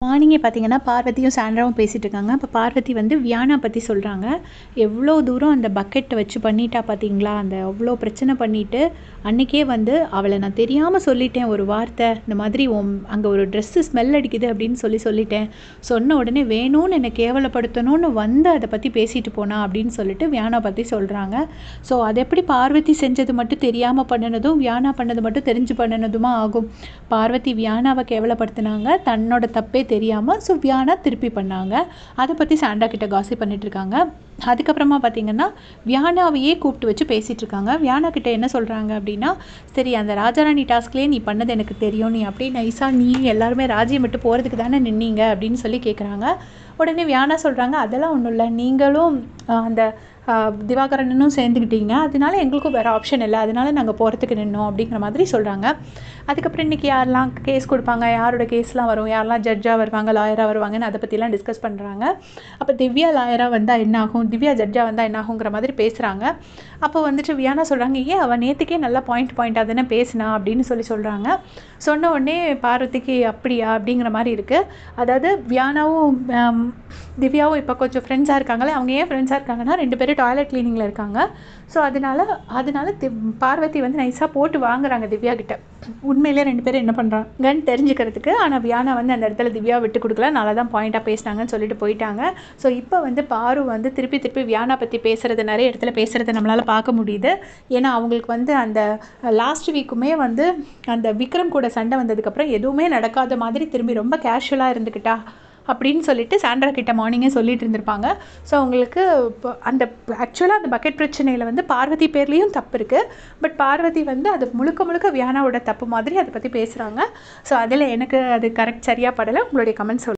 மார்னிங்கே பார்த்தீங்கன்னா, பார்வதியும் சாண்ட்ராவும் பேசிட்டு இருக்காங்க. அப்ப பார்வதி வந்து வியானா பத்தி சொல்றாங்க. எவ்ளோ தூரம் அந்த பக்கெட்ட வச்சு பண்ணிட்டா பார்த்தீங்களா? அந்த அவ்ளோ பிரச்சனை பண்ணிட்டு, அன்னைக்கே வந்து அவள நான் தெரியாம சொல்லிட்டேன் ஒரு வார்த்தை. இந்த மாதிரி அங்க ஒரு ட்ரெஸ்ஸு ஸ்மெல் அடிக்குது அப்படின்னு சொல்லிட்டேன். சொன்ன உடனே வேணும்னு என்ன கேவலப்படுத்தணும்னு வந்து அத பத்தி பேசிட்டு போனா அப்படின்னு சொல்லிட்டு வியானா பத்தி சொல்றாங்க. ஸோ அது எப்படி பார்வதி செஞ்சது மட்டும் தெரியாம பண்ணுனதும், வியானா பண்ணது மட்டும் தெரிஞ்சு பண்ணுனதுமா ஆகும்? பார்வதி வியானாவ கேவலப்படுத்துனாங்க. தன்னோட தப்பே தெரியாம. ஸோ வியானா திருப்பி பண்ணாங்க. அத பத்தி சாண்ட்ரா கிட்ட காசிப் பண்ணிட்டு இருக்காங்க. அதுக்கப்புறமா பார்த்தீங்கன்னா, வியானாவையே கூப்பிட்டு வச்சு பேசிட்டு இருக்காங்க. வியானா கிட்ட என்ன சொல்றாங்க அப்படின்னா, சரி அந்த ராஜாராணி டாஸ்க்லயே நீ பண்ணது எனக்கு தெரியும். நீ அப்படியே நைஸா நீ எல்லாருமே ராஜ்யம் விட்டு போறதுக்கு தானே நின்னீங்க அப்படின்னு சொல்லி கேட்குறாங்க. உடனே வியானா சொல்றாங்க, அதெல்லாம் ஒண்ணும் இல்ல. நீங்களும் அந்த திவாகரனும் சேர்ந்துக்கிட்டீங்க. அதனால எங்களுக்கும் வேற ஆப்ஷன் இல்ல. அதனால நாங்க போறதுக்கு நின்னோம் அப்படிங்கிற மாதிரி சொல்றாங்க. அதுக்கப்புறம் இன்னைக்கு யாரெல்லாம் கேஸ் கொடுப்பாங்க, யாரோட கேஸ்லாம் வரும், யாரெல்லாம் ஜட்ஜா வருவாங்க, லாயரா வருவாங்கன்னு அதை பற்றிலாம் டிஸ்கஸ் பண்ணுறாங்க. அப்போ திவ்யா லாயரா வந்தால் என்ன ஆகும், திவ்யா ஜட்ஜா வந்தால் என்ன ஆகுங்கிற மாதிரி பேசுகிறாங்க. அப்போ வந்துட்டு வியானா சொல்கிறாங்க, ஏன் அவள் நேற்றுக்கே நல்லா பாயிண்டாக தானே பேசினா அப்படின்னு சொல்கிறாங்க. சொன்ன உடனே பார்வதிக்கு அப்படியா அப்படிங்கிற மாதிரி இருக்குது. அதாவது வியானாவும் திவ்யாவும் இப்போ கொஞ்சம் ஃப்ரெண்ட்ஸாக இருக்காங்களே, அவங்க ஏன் ஃப்ரெண்ட்ஸாக இருக்காங்கன்னா 2 பேரும் டாய்லெட் கிளீனிங்கில் இருக்காங்க. ஸோ அதனால பார்வதி வந்து நைஸாக போட்டு வாங்குறாங்க திவ்யா கிட்ட. உண்மையிலே 2 பேரும் என்ன பண்ணுறாங்கன்னு தெரிஞ்சுக்கிறதுக்கு. ஆனால் வியானா வந்து அந்த இடத்துல திவ்யா விட்டு கொடுக்கல, நல்லா தான் பாயிண்டாக பேசினாங்கன்னு சொல்லிட்டு போயிட்டாங்க. ஸோ இப்போ வந்து பாரு வந்து திருப்பி வியானா பற்றி பேசுகிறது, நிறைய இடத்துல பேசுகிறத நம்மளால் பார்க்க முடியுது. ஏன்னா அவங்களுக்கு வந்து அந்த லாஸ்ட் வீக்குமே வந்து அந்த விக்ரம் கூட சண்டை வந்ததுக்கப்புறம் எதுவுமே நடக்காத மாதிரி திரும்பி ரொம்ப கேஷுவலாக இருந்துக்கிட்டா அப்படின்னு சொல்லிட்டு சாண்ட்ரா கிட்ட மார்னிங்கே சொல்லிட்டு இருந்திருப்பாங்க. ஸோ அவங்களுக்கு இப்போ அந்த ஆக்சுவலாக அந்த பக்கெட் பிரச்சனையில் வந்து பார்வதி பேர்லேயும் தப்பு இருக்குது. பட் பார்வதி வந்து அது முழுக்க வியானாவோட தப்பு மாதிரி அதை பற்றி பேசுகிறாங்க. ஸோ அதில் எனக்கு அது கரெக்ட் சரியாக படலை. உங்களுடைய கமெண்ட் சொல்லுங்கள்.